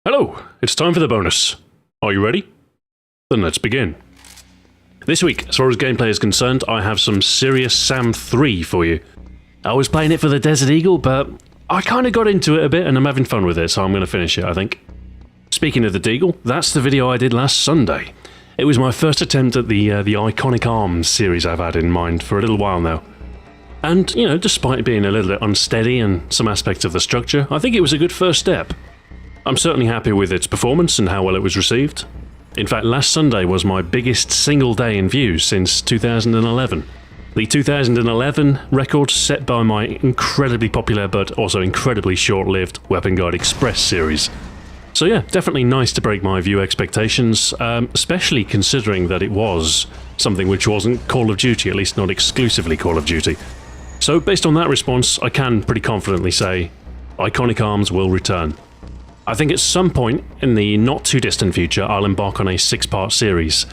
Hello, it's time for the bonus. Are you ready? Then let's begin. This week, as far as gameplay is concerned, I have some serious Sam 3 for you. I was playing it for the Desert Eagle, but I kind of got into it a bit and I'm having fun with it, so I'm going to finish it, I think. Speaking of the Deagle, that's the video I did last Sunday. It was my first attempt at the Iconic Arms series I've had in mind for a little while now. And, you know, despite it being a little bit unsteady and some aspects of the structure, I think it was a good first step. I'm certainly happy with its performance and how well it was received. In fact, last Sunday was my biggest single day in views since 2011. The 2011 record set by my incredibly popular but also incredibly short-lived Weapon Guide Express series. So yeah, definitely nice to break my view expectations, especially considering that it was something which wasn't Call of Duty, at least not exclusively Call of Duty. So based on that response, I can pretty confidently say Iconic Arms will return. I think at some point in the not too distant future I'll embark on a 6-part series,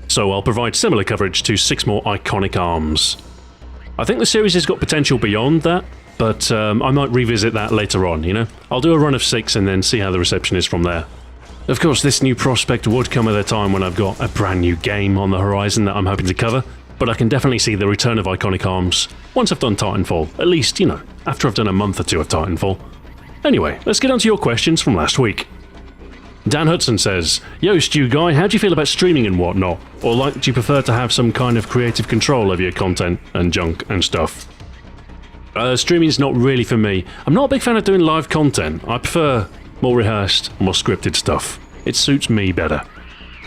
so I'll provide similar coverage to 6 more Iconic Arms. I think the series has got potential beyond that, but I might revisit that later on, you know? I'll do a run of 6 and then see how the reception is from there. Of course, this new prospect would come at a time when I've got a brand new game on the horizon that I'm hoping to cover, but I can definitely see the return of Iconic Arms once I've done Titanfall, at least, you know, after I've done a month or two of Titanfall. Anyway, let's get on to your questions from last week. Dan Hudson says, "Yo, Stu Guy, how do you feel about streaming and whatnot? Or like, do you prefer to have some kind of creative control over your content and junk and stuff?" Streaming's not really for me. I'm not a big fan of doing live content. I prefer more rehearsed, more scripted stuff. It suits me better.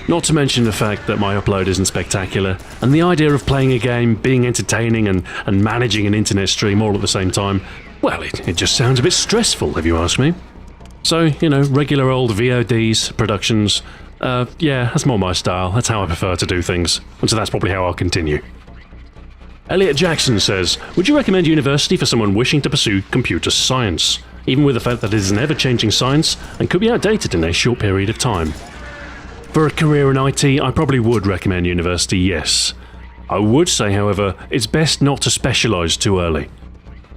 Not to mention the fact that my upload isn't spectacular, and the idea of playing a game, being entertaining and managing an internet stream all at the same time, well, it just sounds a bit stressful, if you ask me. So, you know, regular old VODs, productions, yeah, that's more my style. That's how I prefer to do things. And so that's probably how I'll continue. Elliot Jackson says, "Would you recommend university for someone wishing to pursue computer science, even with the fact that it is an ever-changing science and could be outdated in a short period of time?" For a career in IT, I probably would recommend university, yes. I would say, however, it's best not to specialise too early.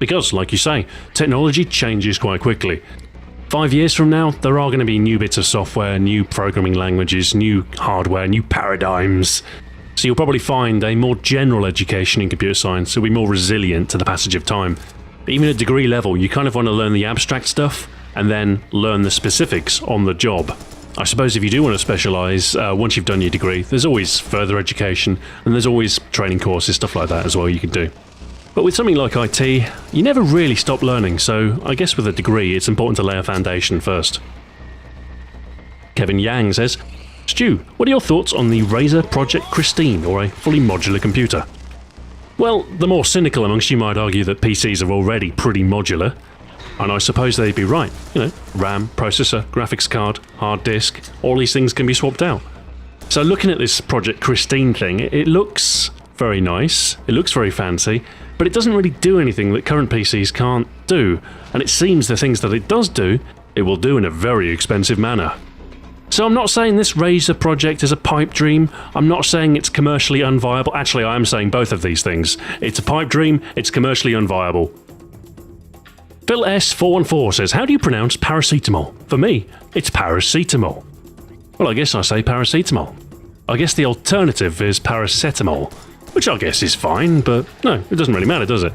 Because, like you say, technology changes quite quickly. 5 years from now, there are going to be new bits of software, new programming languages, new hardware, new paradigms. So you'll probably find a more general education in computer science will be more resilient to the passage of time. But even at degree level, you kind of want to learn the abstract stuff and then learn the specifics on the job. I suppose if you do want to specialise, once you've done your degree, there's always further education and there's always training courses, stuff like that as well you can do. But with something like IT, you never really stop learning, so I guess with a degree it's important to lay a foundation first. Kevin Yang says, "Stu, what are your thoughts on the Razer Project Christine, or a fully modular computer?" Well, the more cynical amongst you might argue that PCs are already pretty modular, and I suppose they'd be right. You know, RAM, processor, graphics card, hard disk, all these things can be swapped out. So looking at this Project Christine thing, it looks very nice, it looks very fancy, but it doesn't really do anything that current PCs can't do, and it seems the things that it does do, it will do in a very expensive manner. So I'm not saying this Razer project is a pipe dream, I'm not saying it's commercially unviable, actually I am saying both of these things. It's a pipe dream, it's commercially unviable. Phil S414 says, "How do you pronounce paracetamol? For me, it's paracetamol." Well, I guess I say paracetamol. I guess the alternative is paracetamol, which I guess is fine, but no, it doesn't really matter, does it?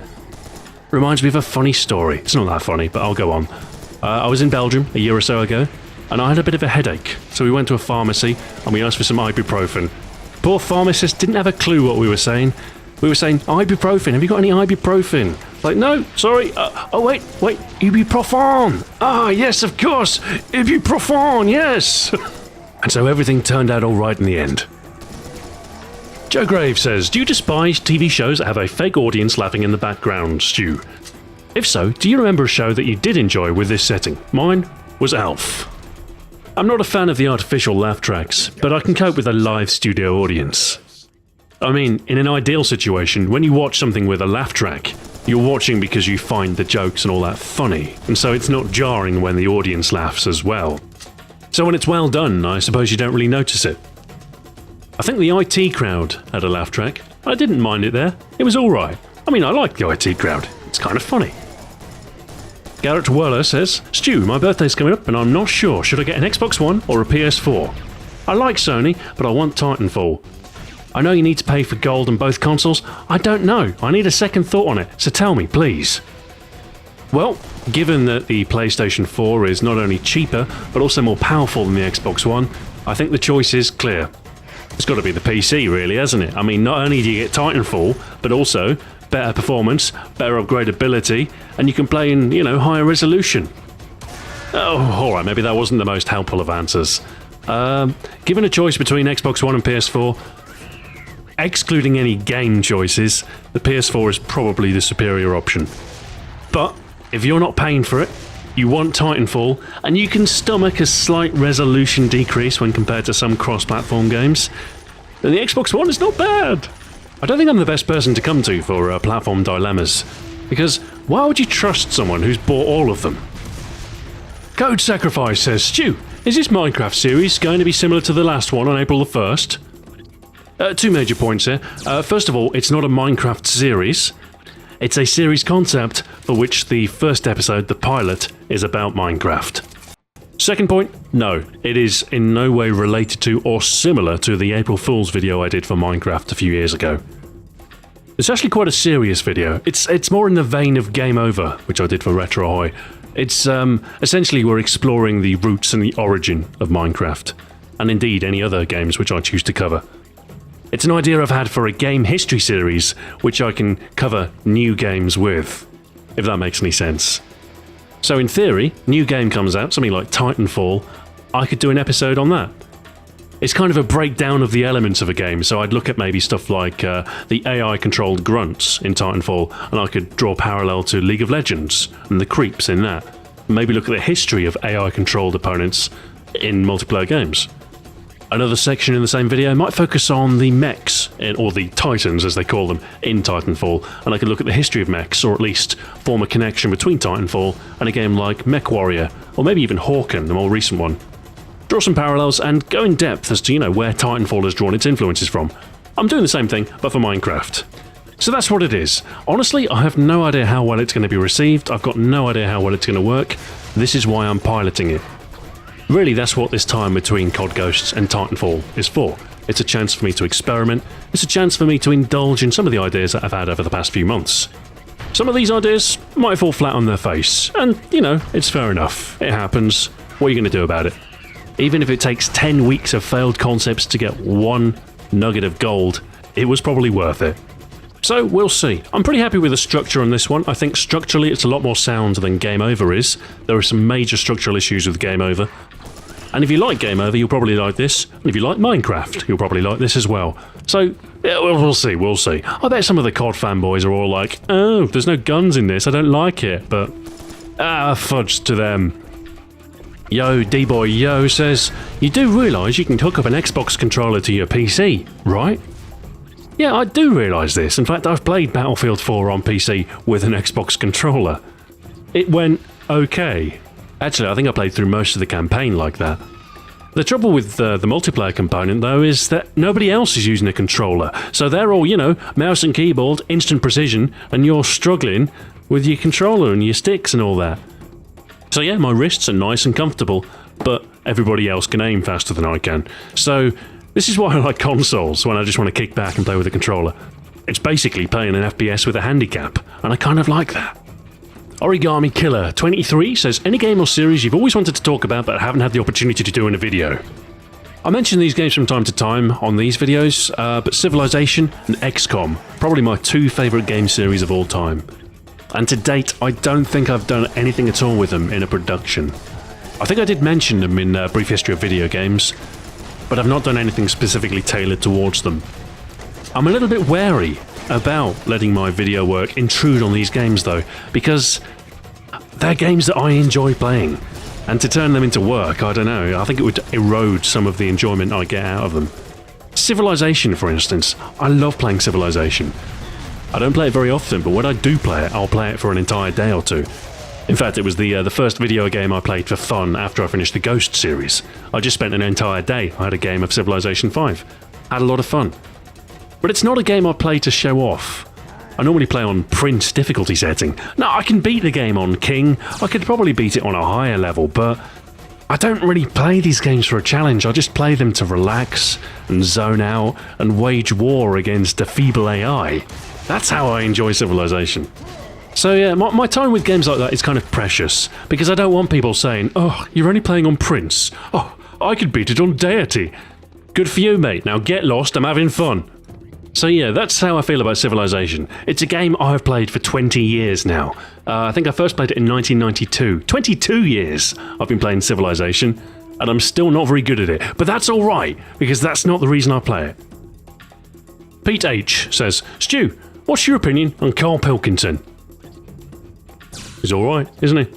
Reminds me of a funny story. It's not that funny, but I'll go on. I was in Belgium a year or so ago, and I had a bit of a headache, so we went to a pharmacy and we asked for some ibuprofen. Poor pharmacist didn't have a clue what we were saying. We were saying, "Ibuprofen, have you got any ibuprofen?" Like, "No, sorry, wait, ibuprofen! Ah, yes, of course, ibuprofen, yes!" And so everything turned out alright in the end. Joe Graves says, "Do you despise TV shows that have a fake audience laughing in the background, Stu? If so, do you remember a show that you did enjoy with this setting? Mine was Alf." I'm not a fan of the artificial laugh tracks, but I can cope with a live studio audience. I mean, in an ideal situation, when you watch something with a laugh track, you're watching because you find the jokes and all that funny, and so it's not jarring when the audience laughs as well. So when it's well done, I suppose you don't really notice it. I think the IT crowd had a laugh track. I didn't mind it there. It was alright. I mean, I like the IT crowd. It's kind of funny. Garrett Werler says, Stu, my birthday's coming up and I'm not sure. Should I get an Xbox One or a PS4? I like Sony, but I want Titanfall. I know you need to pay for gold on both consoles. I don't know. I need a second thought on it, so tell me, please. Well, given that the PlayStation 4 is not only cheaper, but also more powerful than the Xbox One, I think the choice is clear. It's got to be the PC, really, hasn't it? I mean, not only do you get Titanfall, but also better performance, better upgradability, and you can play in, higher resolution. Oh, alright, maybe that wasn't the most helpful of answers. Given a choice between Xbox One and PS4, excluding any game choices, the PS4 is probably the superior option. But if you're not paying for it, you want Titanfall, and you can stomach a slight resolution decrease when compared to some cross-platform games, then the Xbox One is not bad. I don't think I'm the best person to come to for platform dilemmas, because why would you trust someone who's bought all of them? Code Sacrifice says, Stu, is this Minecraft series going to be similar to the last one on April the 1st? Two major points here. First of all, it's not a Minecraft series. It's a series concept for which the first episode, the pilot, is about Minecraft. Second point, no, it is in no way related to or similar to the April Fool's video I did for Minecraft a few years ago. It's actually quite a serious video. It's more in the vein of Game Over, which I did for Retro Ahoy. It's essentially we're exploring the roots and the origin of Minecraft, and indeed any other games which I choose to cover. It's an idea I've had for a game history series, which I can cover new games with, if that makes any sense. So in theory, new game comes out, something like Titanfall, I could do an episode on that. It's kind of a breakdown of the elements of a game, so I'd look at maybe stuff like the AI-controlled grunts in Titanfall, and I could draw a parallel to League of Legends and the creeps in that. Maybe look at the history of AI-controlled opponents in multiplayer games. Another section in the same video might focus on the mechs, or the Titans as they call them, in Titanfall, and I could look at the history of mechs, or at least form a connection between Titanfall and a game like MechWarrior, or maybe even Hawken, the more recent one. Draw some parallels and go in depth as to, where Titanfall has drawn its influences from. I'm doing the same thing, but for Minecraft. So that's what it is. Honestly, I have no idea how well it's going to be received, I've got no idea how well it's going to work. This is why I'm piloting it. Really, that's what this time between COD Ghosts and Titanfall is for. It's a chance for me to experiment, it's a chance for me to indulge in some of the ideas that I've had over the past few months. Some of these ideas might fall flat on their face, and, it's fair enough. It happens. What are you going to do about it? Even if it takes 10 weeks of failed concepts to get one nugget of gold, it was probably worth it. So, we'll see. I'm pretty happy with the structure on this one. I think structurally it's a lot more sound than Game Over is. There are some major structural issues with Game Over. And if you like Game Over, you'll probably like this. And if you like Minecraft, you'll probably like this as well. So, yeah, we'll see. I bet some of the COD fanboys are all like, oh, there's no guns in this, I don't like it, but fudge to them. Yo, D-Boy Yo says, you do realise you can hook up an Xbox controller to your PC, right? Yeah, I do realise this. In fact, I've played Battlefield 4 on PC with an Xbox controller. It went okay. Actually, I think I played through most of the campaign like that. The trouble with the multiplayer component, though, is that nobody else is using a controller. So they're all, mouse and keyboard, instant precision, and you're struggling with your controller and your sticks and all that. So yeah, my wrists are nice and comfortable, but everybody else can aim faster than I can. So this is why I like consoles, when I just want to kick back and play with a controller. It's basically playing an FPS with a handicap, and I kind of like that. Origami Killer 23 says, any game or series you've always wanted to talk about but haven't had the opportunity to do in a video? I mention these games from time to time on these videos, but Civilization and XCOM, probably my two favourite game series of all time. And to date, I don't think I've done anything at all with them in a production. I think I did mention them in Brief History of Video Games, but I've not done anything specifically tailored towards them. I'm a little bit wary about letting my video work intrude on these games though, because they're games that I enjoy playing, and to turn them into work, I don't know, I think it would erode some of the enjoyment I get out of them. Civilization, for instance, I love playing Civilization. I don't play it very often, but when I do play it, I'll play it for an entire day or two. In fact, it was the first video game I played for fun after I finished the Ghost series. I just spent an entire day. I had a game of Civilization 5. Had a lot of fun. But it's not a game I play to show off. I normally play on Prince difficulty setting. Now, I can beat the game on King, I could probably beat it on a higher level, but I don't really play these games for a challenge, I just play them to relax and zone out and wage war against a feeble AI. That's how I enjoy Civilization. So yeah, my time with games like that is kind of precious, because I don't want people saying, "Oh, you're only playing on Prince. Oh, I could beat it on Deity." Good for you, mate. Now get lost, I'm having fun. So yeah, that's how I feel about Civilization. It's a game I've played for 20 years now. I think I first played it in 1992. 22 years I've been playing Civilization, and I'm still not very good at it. But that's alright, because that's not the reason I play it. Pete H says, "Stu, what's your opinion on Carl Pilkington?" He's alright, isn't he?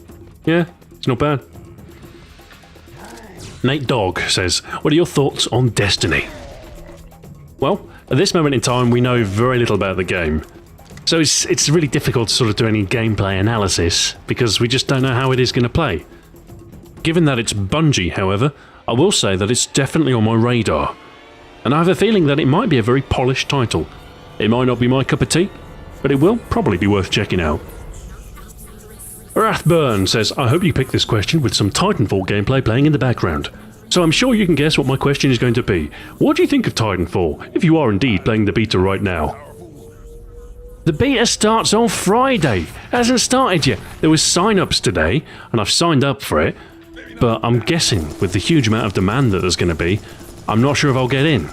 Yeah, it's not bad. Nate Dogg says, "What are your thoughts on Destiny?" Well, at this moment in time, we know very little about the game. So it's really difficult to sort of do any gameplay analysis, because we just don't know how it is going to play. Given that it's Bungie, however, I will say that it's definitely on my radar. And I have a feeling that it might be a very polished title. It might not be my cup of tea, but it will probably be worth checking out. Rathburn says, "I hope you picked this question with some Titanfall gameplay playing in the background. So I'm sure you can guess what my question is going to be. What do you think of Titanfall, if you are indeed playing the beta right now?" The beta starts on Friday. It hasn't started yet. There was sign-ups today, and I've signed up for it. But I'm guessing, with the huge amount of demand that there's going to be, I'm not sure if I'll get in.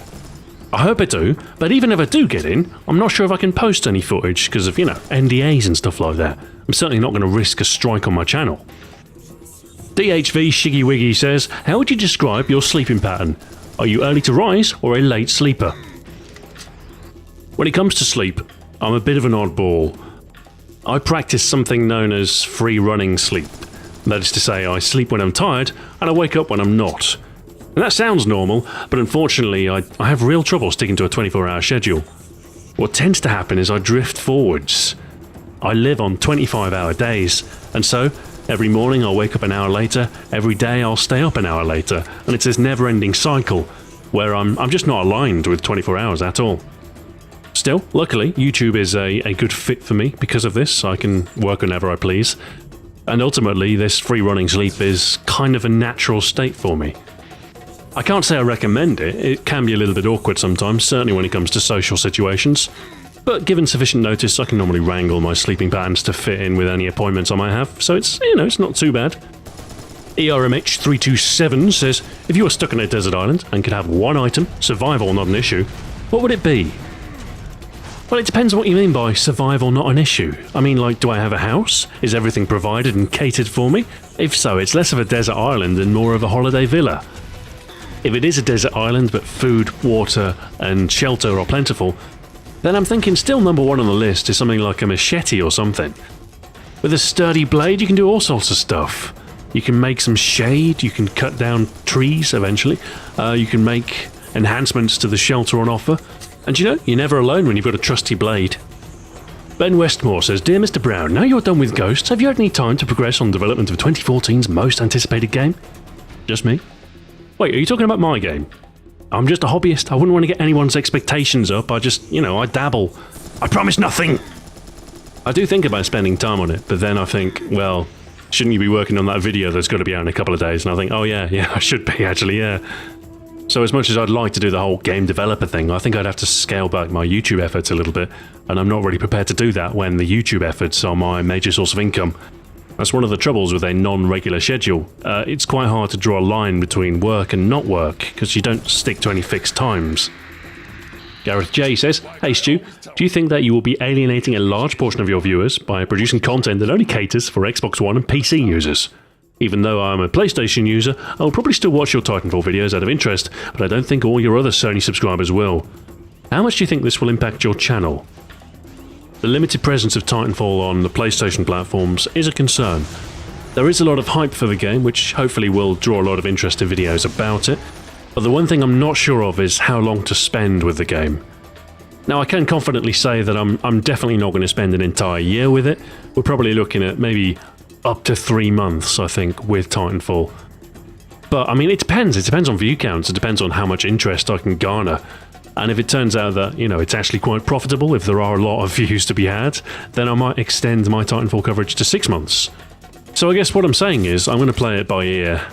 I hope I do, but even if I do get in, I'm not sure if I can post any footage because of, NDAs and stuff like that. I'm certainly not going to risk a strike on my channel. DHV Shiggy Wiggy says, "How would you describe your sleeping pattern? Are you early to rise or a late sleeper?" When it comes to sleep, I'm a bit of an oddball. I practice something known as free running sleep. That is to say, I sleep when I'm tired and I wake up when I'm not. And that sounds normal, but unfortunately I have real trouble sticking to a 24-hour schedule. What tends to happen is I drift forwards. I live on 25-hour days, and so every morning I'll wake up an hour later, every day I'll stay up an hour later, and it's this never-ending cycle where I'm just not aligned with 24 hours at all. Still, luckily, YouTube is a good fit for me because of this. I can work whenever I please. And ultimately, this free running sleep is kind of a natural state for me. I can't say I recommend it. It can be a little bit awkward sometimes, certainly when it comes to social situations. But given sufficient notice, I can normally wrangle my sleeping patterns to fit in with any appointments I might have, so it's not too bad. ERMH327 says, "If you were stuck on a desert island and could have one item, survival not an issue, what would it be?" Well, it depends what you mean by survival not an issue. I mean, like, do I have a house? Is everything provided and catered for me? If so, it's less of a desert island and more of a holiday villa. If it is a desert island but food, water and shelter are plentiful, then I'm thinking still number one on the list is something like a machete or something. With a sturdy blade you can do all sorts of stuff. You can make some shade, you can cut down trees eventually, you can make enhancements to the shelter on offer, and you're never alone when you've got a trusty blade. Ben Westmore says, "Dear Mr. Brown, now you're done with Ghosts, have you had any time to progress on development of 2014's most anticipated game?" Just me? Wait, are you talking about my game? I'm just a hobbyist. I wouldn't want to get anyone's expectations up. I dabble. I promise nothing. I do think about spending time on it, but then I think, well, shouldn't you be working on that video that's got to be out in a couple of days? And I think, oh yeah, I should be actually, yeah. So as much as I'd like to do the whole game developer thing, I think I'd have to scale back my YouTube efforts a little bit, and I'm not really prepared to do that when the YouTube efforts are my major source of income. That's one of the troubles with a non-regular schedule. It's quite hard to draw a line between work and not work, because you don't stick to any fixed times. Gareth J says, "Hey Stu, do you think that you will be alienating a large portion of your viewers by producing content that only caters for Xbox One and PC users? Even though I'm a PlayStation user, I'll probably still watch your Titanfall videos out of interest, but I don't think all your other Sony subscribers will. How much do you think this will impact your channel? The limited presence of Titanfall on the PlayStation platforms is a concern. There is a lot of hype for the game, which hopefully will draw a lot of interest in videos about it, but the one thing I'm not sure of is how long to spend with the game. Now I can confidently say that I'm definitely not going to spend an entire year with it. We're probably looking at maybe up to 3 months, I think, with Titanfall. But I mean, it depends on view counts, it depends on how much interest I can garner. And if it turns out that, it's actually quite profitable, if there are a lot of views to be had, then I might extend my Titanfall coverage to 6 months. So I guess what I'm saying is I'm going to play it by ear.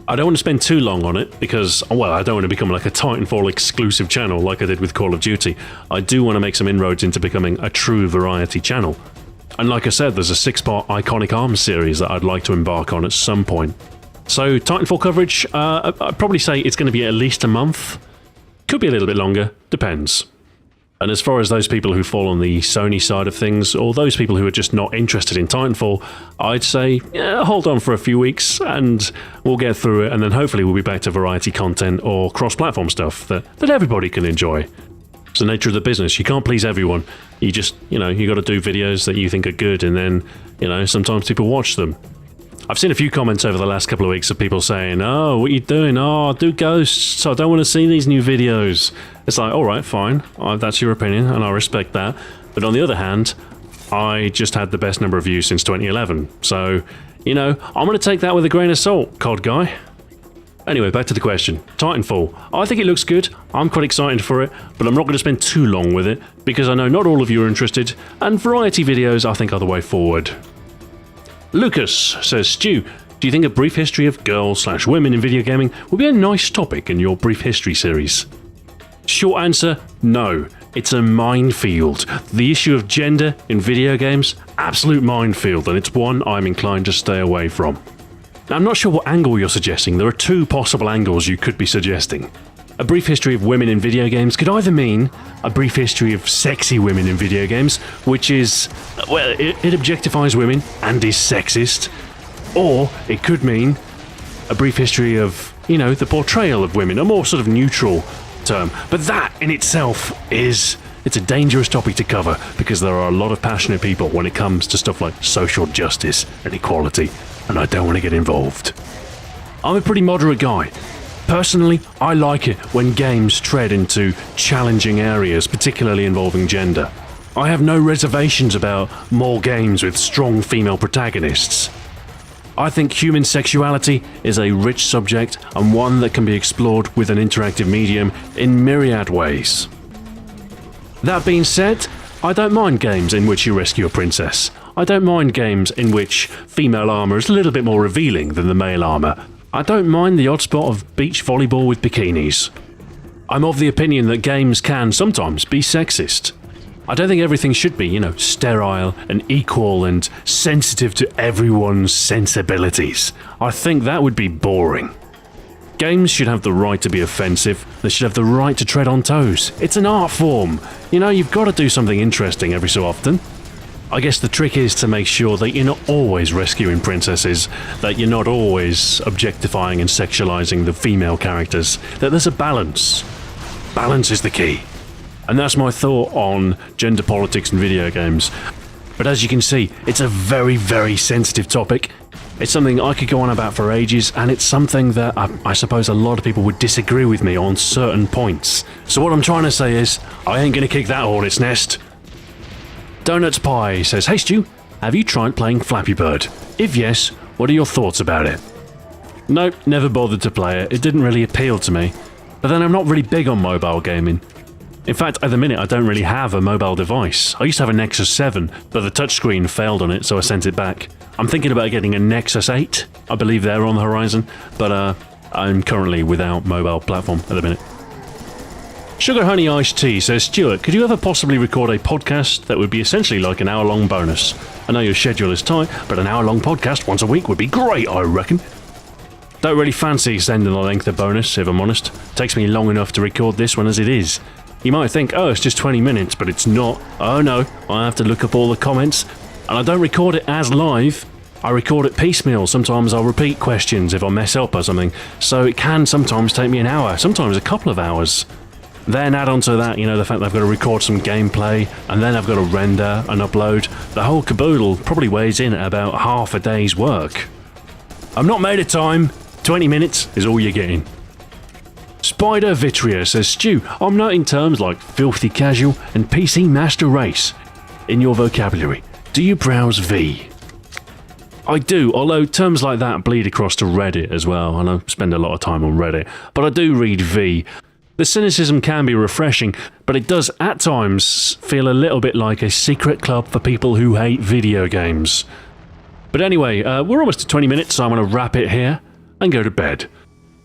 I don't want to spend too long on it because, well, I don't want to become like a Titanfall exclusive channel like I did with Call of Duty. I do want to make some inroads into becoming a true variety channel. And like I said, there's a 6-part Iconic Arms series that I'd like to embark on at some point. So Titanfall coverage, I'd probably say it's going to be at least a month. Could be a little bit longer, depends. And as far as those people who fall on the Sony side of things, or those people who are just not interested in Titanfall, I'd say, hold on for a few weeks and we'll get through it, and then hopefully we'll be back to variety content or cross-platform stuff that everybody can enjoy. It's the nature of the business. You can't please everyone. You just, you got to do videos that you think are good, and then, sometimes people watch them. I've seen a few comments over the last couple of weeks of people saying, "Oh, what are you doing? Oh, do ghosts. I don't want to see these new videos." It's like, all right, fine. That's your opinion, and I respect that. But on the other hand, I just had the best number of views since 2011. So, I'm going to take that with a grain of salt, COD guy. Anyway, back to the question. Titanfall. I think it looks good. I'm quite excited for it, but I'm not going to spend too long with it, because I know not all of you are interested, and variety videos I think are the way forward. Lucas says, Stu, do you think a brief history of girls/women in video gaming would be a nice topic in your brief history series? Short answer, no. It's a minefield. The issue of gender in video games, absolute minefield, and it's one I'm inclined to stay away from. Now, I'm not sure what angle you're suggesting. There are two possible angles you could be suggesting. A brief history of women in video games could either mean a brief history of sexy women in video games, which is, well, it objectifies women and is sexist, or it could mean a brief history of, the portrayal of women, a more sort of neutral term. But that in itself it's a dangerous topic to cover, because there are a lot of passionate people when it comes to stuff like social justice and equality, and I don't want to get involved. I'm a pretty moderate guy. Personally, I like it when games tread into challenging areas, particularly involving gender. I have no reservations about more games with strong female protagonists. I think human sexuality is a rich subject, and one that can be explored with an interactive medium in myriad ways. That being said, I don't mind games in which you rescue a princess. I don't mind games in which female armour is a little bit more revealing than the male armour. I don't mind the odd spot of beach volleyball with bikinis. I'm of the opinion that games can sometimes be sexist. I don't think everything should be, sterile and equal and sensitive to everyone's sensibilities. I think that would be boring. Games should have the right to be offensive. They should have the right to tread on toes. It's an art form. You've got to do something interesting every so often. I guess the trick is to make sure that you're not always rescuing princesses, that you're not always objectifying and sexualizing the female characters, that there's a balance. Balance is the key. And that's my thought on gender politics in video games. But as you can see, it's a very, very sensitive topic. It's something I could go on about for ages, and it's something that I suppose a lot of people would disagree with me on certain points. So what I'm trying to say is, I ain't gonna kick that hornet's nest. Donuts Pie says, Hey Stu, have you tried playing Flappy Bird? If yes, what are your thoughts about it? Nope, never bothered to play it. It didn't really appeal to me. But then I'm not really big on mobile gaming. In fact, at the minute I don't really have a mobile device. I used to have a Nexus 7, but the touchscreen failed on it, so I sent it back. I'm thinking about getting a Nexus 8. I believe they're on the horizon, but I'm currently without mobile platform at the minute. Sugar Honey Iced Tea says, Stuart, could you ever possibly record a podcast that would be essentially like an hour-long bonus? I know your schedule is tight, but an hour-long podcast once a week would be great, I reckon. Don't really fancy extending the length of bonus, if I'm honest. Takes me long enough to record this one as it is. You might think, oh, it's just 20 minutes, but it's not. Oh no, I have to look up all the comments, and I don't record it as live. I record it piecemeal. Sometimes I'll repeat questions if I mess up or something, so it can sometimes take me an hour, sometimes a couple of hours. Then add on to that, the fact that I've got to record some gameplay, and then I've got to render and upload. The whole caboodle probably weighs in at about half a day's work. I'm not made of time. 20 minutes is all you're getting. Spider Vitria says, Stu, I'm noting terms like filthy casual and PC master race in your vocabulary. Do you browse V? I do, although terms like that bleed across to Reddit as well, and I spend a lot of time on Reddit. But I do read V. The cynicism can be refreshing, but it does at times feel a little bit like a secret club for people who hate video games. But anyway, we're almost at 20 minutes, so I'm going to wrap it here and go to bed.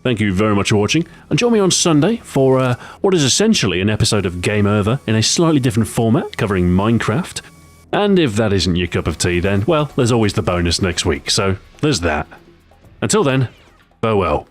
Thank you very much for watching, and join me on Sunday for what is essentially an episode of Game Over in a slightly different format covering Minecraft. And if that isn't your cup of tea then, well, there's always the bonus next week, so there's that. Until then, farewell.